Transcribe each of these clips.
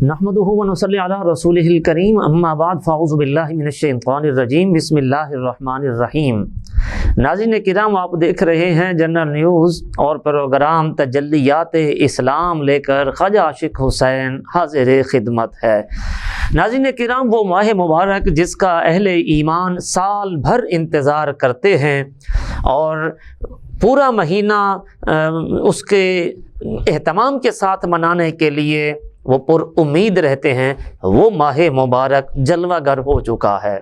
نحمدہ و نصلی علی رسولہ الکریم، اما بعد فاعوذ باللہ من الشیطان الرجیم، بسم اللہ الرحمن الرحیم۔ ناظرین کرام، آپ دیکھ رہے ہیں جنرل نیوز اور پروگرام تجلیات اسلام لے کر خواجہ عاشق حسین حاضر خدمت ہے۔ ناظرین کرام، وہ ماہ مبارک جس کا اہل ایمان سال بھر انتظار کرتے ہیں اور پورا مہینہ اس کے اہتمام کے ساتھ منانے کے لیے وہ پر امید رہتے ہیں، وہ ماہ مبارک جلوہ گر ہو چکا ہے۔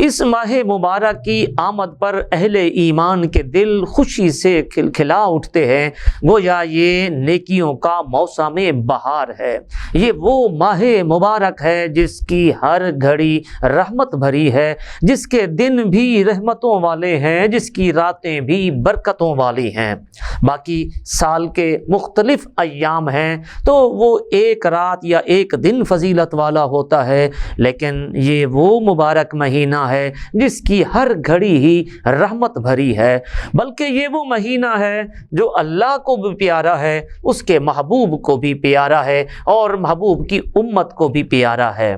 اس ماہ مبارک کی آمد پر اہل ایمان کے دل خوشی سے کھلکھلا اٹھتے ہیں، گویا یہ نیکیوں کا موسم بہار ہے۔ یہ وہ ماہ مبارک ہے جس کی ہر گھڑی رحمت بھری ہے، جس کے دن بھی رحمتوں والے ہیں، جس کی راتیں بھی برکتوں والی ہیں۔ باقی سال کے مختلف ایام ہیں تو وہ ایک رات یا ایک دن فضیلت والا ہوتا ہے، لیکن یہ وہ مبارک مہینہ ہے جس کی ہر گھڑی ہی رحمت بھری ہے، بلکہ یہ وہ مہینہ ہے جو اللہ کو بھی پیارا ہے، اس کے محبوب کو بھی پیارا ہے اور محبوب کی امت کو بھی پیارا ہے۔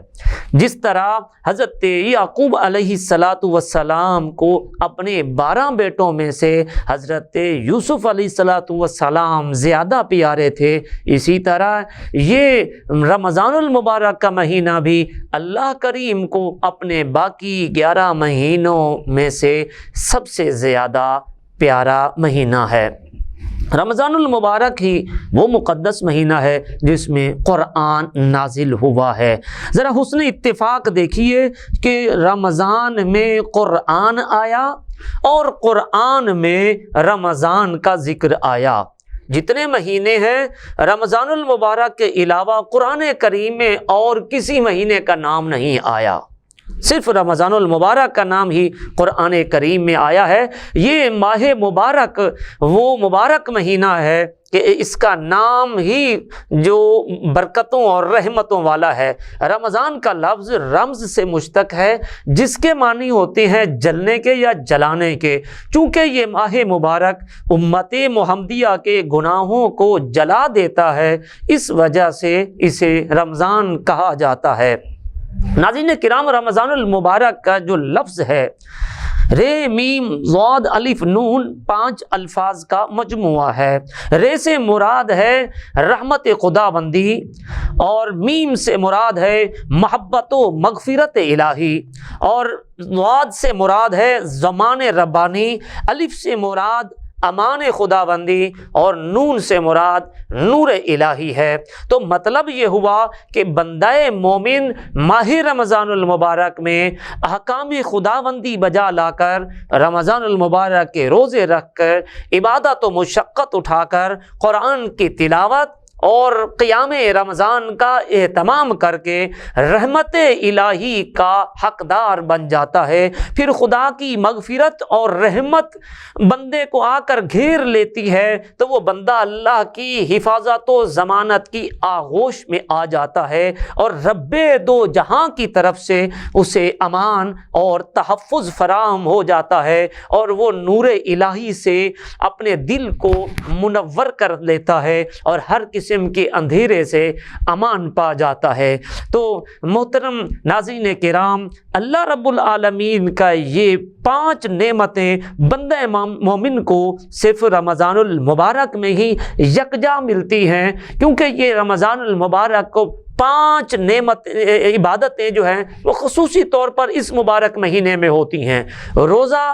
جس طرح حضرت یعقوب علیہ السلام کو اپنے 12 بیٹوں میں سے حضرت یوسف علیہ السلام زیادہ پیارے تھے، اسی طرح یہ رمضان المبارک کا مہینہ بھی اللہ کریم کو اپنے باقی 11 مہینوں میں سے سب سے زیادہ پیارا مہینہ ہے۔ رمضان المبارک ہی وہ مقدس مہینہ ہے جس میں قرآن نازل ہوا ہے۔ ذرا حسن اتفاق دیکھیے کہ رمضان میں قرآن آیا اور قرآن میں رمضان کا ذکر آیا۔ جتنے مہینے ہیں رمضان المبارک کے علاوہ قرآن کریم میں اور کسی مہینے کا نام نہیں آیا، صرف رمضان المبارک کا نام ہی قرآن کریم میں آیا ہے۔ یہ ماہ مبارک وہ مبارک مہینہ ہے کہ اس کا نام ہی جو برکتوں اور رحمتوں والا ہے۔ رمضان کا لفظ رمز سے مشتق ہے جس کے معنی ہوتے ہیں جلنے کے یا جلانے کے۔ چونکہ یہ ماہ مبارک امت محمدیہ کے گناہوں کو جلا دیتا ہے، اس وجہ سے اسے رمضان کہا جاتا ہے۔ ناظرین کرام، رمضان المبارک کا جو لفظ ہے رے میم ضاد الف نون 5 الفاظ کا مجموعہ ہے۔ رے سے مراد ہے رحمت خداوندی اور میم سے مراد ہے محبت و مغفرت الہی اور ضاد سے مراد ہے زمان ربانی، الف سے مراد امان خداوندی اور نون سے مراد نور الہی ہے۔ تو مطلب یہ ہوا کہ بندہ مومن ماہ رمضان المبارک میں احکام خداوندی بجا لا کر، رمضان المبارک کے روزے رکھ کر، عبادت و مشقت اٹھا کر، قرآن کی تلاوت اور قیام رمضان کا اہتمام کر کے رحمت الہی کا حقدار بن جاتا ہے۔ پھر خدا کی مغفرت اور رحمت بندے کو آ کر گھیر لیتی ہے تو وہ بندہ اللہ کی حفاظت و ضمانت کی آغوش میں آ جاتا ہے اور رب دو جہاں کی طرف سے اسے امان اور تحفظ فراہم ہو جاتا ہے اور وہ نور الہی سے اپنے دل کو منور کر لیتا ہے اور ہر قسم کے اندھیرے سے امان پا جاتا ہے۔ تو محترم ناظرین کرام، اللہ رب العالمین کا یہ 5 نعمتیں بندہ مومن کو صرف رمضان المبارک میں ہی یکجا ملتی ہیں، کیونکہ یہ رمضان المبارک کو 5 عبادتیں جو ہیں وہ خصوصی طور پر اس مبارک مہینے میں ہوتی ہیں۔ روزہ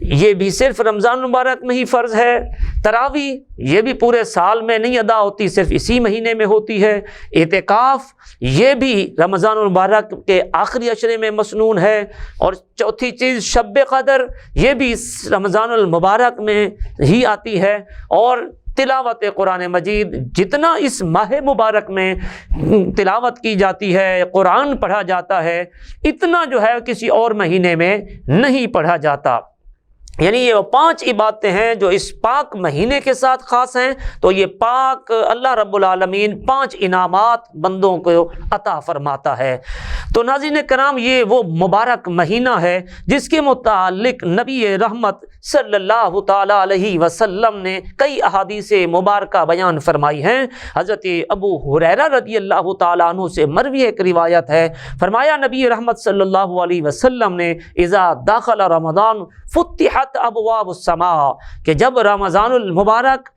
یہ بھی صرف رمضان مبارک میں ہی فرض ہے، تراویح یہ بھی پورے سال میں نہیں ادا ہوتی، صرف اسی مہینے میں ہوتی ہے، اعتکاف یہ بھی رمضان المبارک کے آخری عشرے میں مسنون ہے، اور چوتھی چیز شب قدر یہ بھی رمضان المبارک میں ہی آتی ہے، اور تلاوت قرآن مجید جتنا اس ماہ مبارک میں تلاوت کی جاتی ہے، قرآن پڑھا جاتا ہے، اتنا جو ہے کسی اور مہینے میں نہیں پڑھا جاتا۔ یعنی یہ 5 عبادتیں ہیں جو اس پاک مہینے کے ساتھ خاص ہیں۔ تو یہ پاک اللہ رب العالمین 5 انعامات بندوں کو عطا فرماتا ہے۔ تو ناظرین کرام، یہ وہ مبارک مہینہ ہے جس کے متعلق نبی رحمت صلی اللہ تعالی علیہ وسلم نے کئی احادیث مبارکہ بیان فرمائی ہیں۔ حضرت ابو ہریرہ رضی اللہ تعالیٰ عنہ سے مروی ایک روایت ہے، فرمایا نبی رحمت صلی اللہ علیہ وسلم نے اذا داخل رمضان فتحت ابواب السماء، کہ جب رمضان المبارک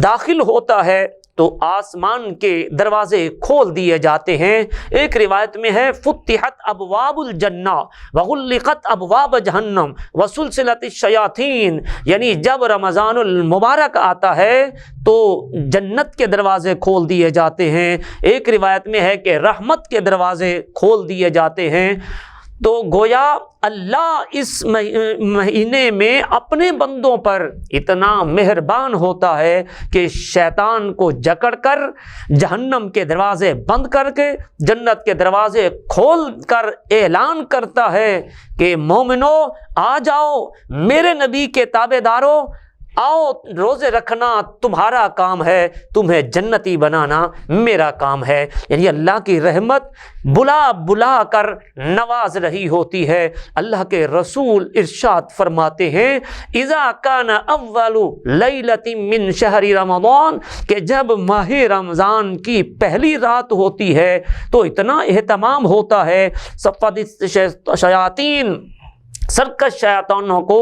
داخل ہوتا ہے تو آسمان کے دروازے کھول دیے جاتے ہیں۔ ایک روایت میں ہے فتحت ابواب الجنہ وغلقت ابواب جہنم وسلسلت الشیاطین، یعنی جب رمضان المبارک آتا ہے تو جنت کے دروازے کھول دیے جاتے ہیں۔ ایک روایت میں ہے کہ رحمت کے دروازے کھول دیے جاتے ہیں۔ تو گویا اللہ اس مہینے میں اپنے بندوں پر اتنا مہربان ہوتا ہے کہ شیطان کو جکڑ کر جہنم کے دروازے بند کر کے جنت کے دروازے کھول کر اعلان کرتا ہے کہ مومنو آ جاؤ، میرے نبی کے تابع دارو، آؤ، روزے رکھنا تمہارا کام ہے، تمہیں جنتی بنانا میرا کام ہے۔ یعنی اللہ کی رحمت بلا بلا کر نواز رہی ہوتی ہے۔ اللہ کے رسول ارشاد فرماتے ہیں اذا کان اول لیلۃ من شہر رمضان، کہ جب ماہ رمضان کی پہلی رات ہوتی ہے تو اتنا اہتمام ہوتا ہے، صفدت شیاطین، سرکش شیطانوں کو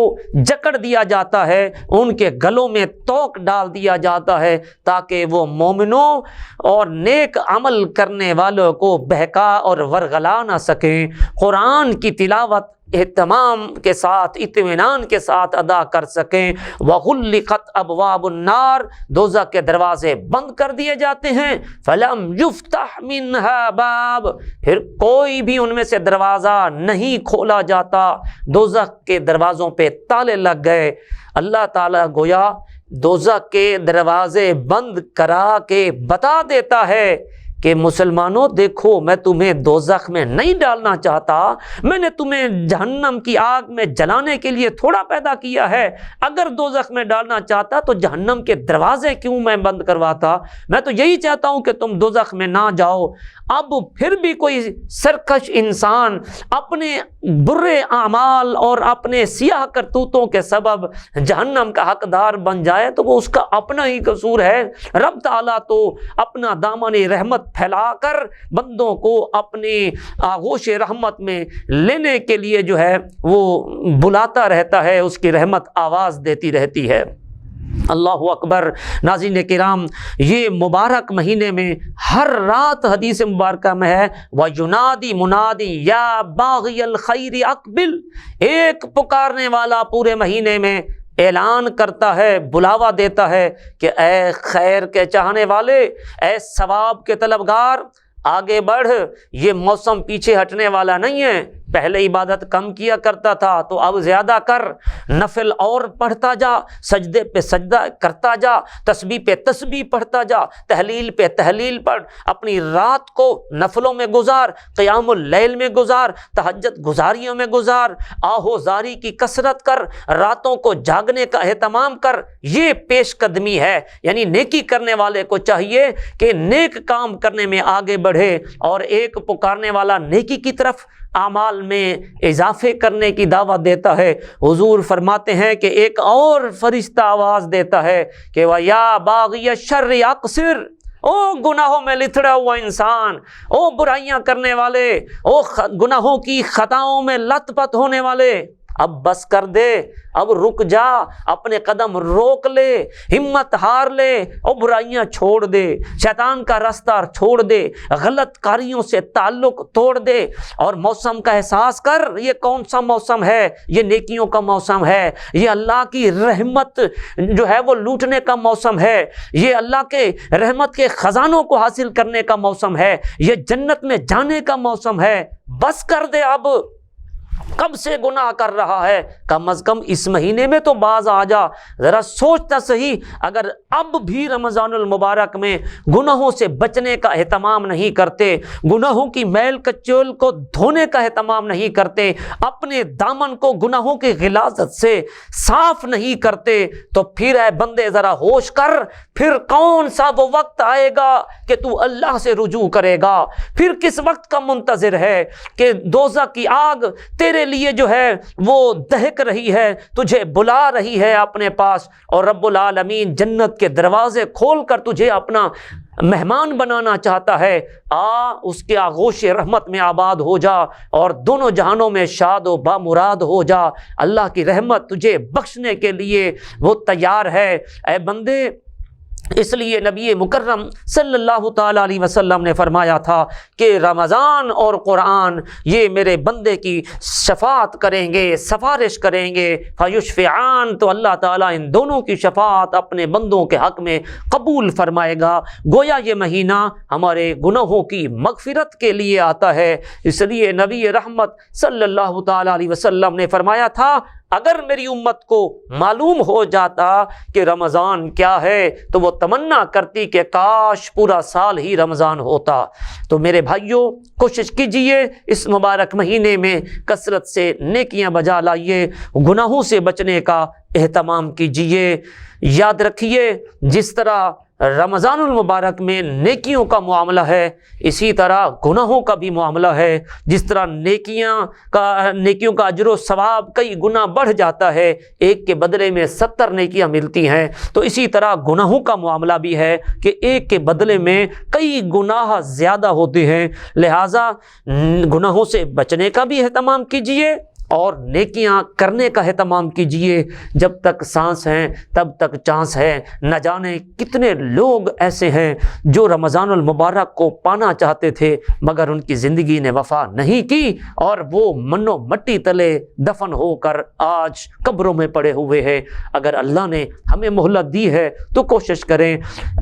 جکڑ دیا جاتا ہے، ان کے گلوں میں توق ڈال دیا جاتا ہے تاکہ وہ مومنوں اور نیک عمل کرنے والوں کو بہکا اور ورغلا نہ سکیں، قرآن کی تلاوت اہتمام کے ساتھ اطمینان کے ساتھ ادا کر سکیں۔ وغلقت ابواب النار، دوزخ کے دروازے بند کر دیے جاتے ہیں۔ فلم یفتح منها باب، پھر کوئی بھی ان میں سے دروازہ نہیں کھولا جاتا، دوزخ کے دروازوں پہ تالے لگ گئے۔ اللہ تعالیٰ گویا دوزخ کے دروازے بند کرا کے بتا دیتا ہے کہ مسلمانوں دیکھو، میں تمہیں دوزخ میں نہیں ڈالنا چاہتا، میں نے تمہیں جہنم کی آگ میں جلانے کے لیے تھوڑا پیدا کیا ہے۔ اگر دوزخ میں ڈالنا چاہتا تو جہنم کے دروازے کیوں میں بند کرواتا؟ میں تو یہی چاہتا ہوں کہ تم دوزخ میں نہ جاؤ۔ اب پھر بھی کوئی سرکش انسان اپنے برے اعمال اور اپنے سیاہ کرتوتوں کے سبب جہنم کا حقدار بن جائے تو وہ اس کا اپنا ہی قصور ہے۔ رب تعالیٰ تو اپنا دامن رحمت پھیلا کر بندوں کو اپنے آغوش رحمت میں لینے کے لیے جو ہے وہ بلاتا رہتا ہے، اس کی رحمت آواز دیتی رہتی ہے۔ اللہ اکبر۔ ناظرین کرام، یہ مبارک مہینے میں ہر رات حدیث مبارکہ میں ہے وَيُنَادِي مُنَادٍ يَا بَاغِيَ الْخَيْرِ اقبل، ایک پکارنے والا پورے مہینے میں اعلان کرتا ہے، بلاوا دیتا ہے کہ اے خیر کے چاہنے والے، اے ثواب کے طلبگار، آگے بڑھ، یہ موسم پیچھے ہٹنے والا نہیں ہے۔ پہلے عبادت کم کیا کرتا تھا تو اب زیادہ کر، نفل اور پڑھتا جا، سجدے پہ سجدہ کرتا جا، تسبیح پہ تسبیح پڑھتا جا، تحلیل پہ تحلیل پڑھ، اپنی رات کو نفلوں میں گزار، قیام اللیل میں گزار، تہجد گزاریوں میں گزار، آہو زاری کی کثرت کر، راتوں کو جاگنے کا اہتمام کر۔ یہ پیش قدمی ہے، یعنی نیکی کرنے والے کو چاہیے کہ نیک کام کرنے میں آگے بڑھے، اور ایک پکارنے والا نیکی کی طرف اعمال میں اضافے کرنے کی دعوت دیتا ہے۔ حضور فرماتے ہیں کہ ایک اور فرشتہ آواز دیتا ہے کہ وَيَا بَاغِيَ الشَّرِّ اقصر، او گناہوں میں لتھڑا ہوا انسان، او برائیاں کرنے والے، او گناہوں کی خطاؤں میں لت پت ہونے والے، اب بس کر دے، اب رک جا، اپنے قدم روک لے، ہمت ہار لے، اور برائیاں چھوڑ دے، شیطان کا راستہ چھوڑ دے، غلط کاریوں سے تعلق توڑ دے، اور موسم کا احساس کر۔ یہ کون سا موسم ہے؟ یہ نیکیوں کا موسم ہے، یہ اللہ کی رحمت جو ہے وہ لوٹنے کا موسم ہے، یہ اللہ کے رحمت کے خزانوں کو حاصل کرنے کا موسم ہے، یہ جنت میں جانے کا موسم ہے۔ بس کر دے اب، کب سے گناہ کر رہا ہے، کم از کم اس مہینے میں تو باز آ جا، ذرا سوچتا صحیح، اگر اب بھی رمضان المبارک میں گناہوں سے بچنے کا اہتمام نہیں کرتے، گناہوں کی میل کچول کو دھونے کا اہتمام نہیں کرتے، اپنے دامن کو گناہوں کی غلاظت سے صاف نہیں کرتے، تو پھر اے بندے ذرا ہوش کر، پھر کون سا وہ وقت آئے گا کہ تو اللہ سے رجوع کرے گا؟ پھر کس وقت کا منتظر ہے کہ دوزخ کی آگ تیرے لیے جو ہے وہ دہک رہی ہے، تجھے بلا رہی ہے اپنے پاس، اور رب العالمین جنت کے دروازے کھول کر تجھے اپنا مہمان بنانا چاہتا ہے۔ اس کے آغوش رحمت میں آباد ہو جا اور دونوں جہانوں میں شاد و بامراد ہو جا۔ اللہ کی رحمت تجھے بخشنے کے لیے وہ تیار ہے۔ اے بندے، اس لیے نبی مکرم صلی اللہ تعالیٰ علیہ وسلم نے فرمایا تھا کہ رمضان اور قرآن یہ میرے بندے کی شفاعت کریں گے، سفارش کریں گے، فیشفعان، تو اللہ تعالیٰ ان دونوں کی شفاعت اپنے بندوں کے حق میں قبول فرمائے گا۔ گویا یہ مہینہ ہمارے گناہوں کی مغفرت کے لیے آتا ہے، اس لیے نبی رحمت صلی اللہ تعالیٰ علیہ وسلم نے فرمایا تھا اگر میری امت کو معلوم ہو جاتا کہ رمضان کیا ہے تو وہ تمنا کرتی کہ کاش پورا سال ہی رمضان ہوتا۔ تو میرے بھائیوں، کوشش کیجئے اس مبارک مہینے میں کثرت سے نیکیاں بجا لائیے، گناہوں سے بچنے کا اہتمام کیجئے۔ یاد رکھیے، جس طرح رمضان المبارک میں نیکیوں کا معاملہ ہے، اسی طرح گناہوں کا بھی معاملہ ہے۔ جس طرح نیکیوں کا اجر و ثواب کئی گنا بڑھ جاتا ہے، ایک کے بدلے میں 70 نیکیاں ملتی ہیں، تو اسی طرح گناہوں کا معاملہ بھی ہے کہ ایک کے بدلے میں کئی گناہ زیادہ ہوتے ہیں۔ لہٰذا گناہوں سے بچنے کا بھی اہتمام کیجیے اور نیکیاں کرنے کا اہتمام کیجئے۔ جب تک سانس ہیں تب تک چانس ہے۔ نہ جانے کتنے لوگ ایسے ہیں جو رمضان المبارک کو پانا چاہتے تھے مگر ان کی زندگی نے وفا نہیں کی، اور وہ منو مٹی تلے دفن ہو کر آج قبروں میں پڑے ہوئے ہیں۔ اگر اللہ نے ہمیں مہلت دی ہے تو کوشش کریں،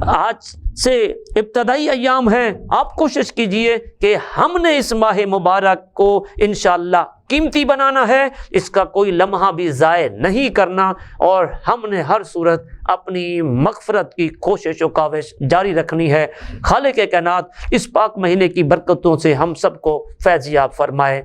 آج سے ابتدائی ایام ہیں، آپ کوشش کیجئے کہ ہم نے اس ماہ مبارک کو انشاءاللہ قیمتی بنانا ہے، اس کا کوئی لمحہ بھی ضائع نہیں کرنا، اور ہم نے ہر صورت اپنی مغفرت کی کوشش و کاوش جاری رکھنی ہے۔ خالق کائنات اس پاک مہینے کی برکتوں سے ہم سب کو فیض یاب فرمائے۔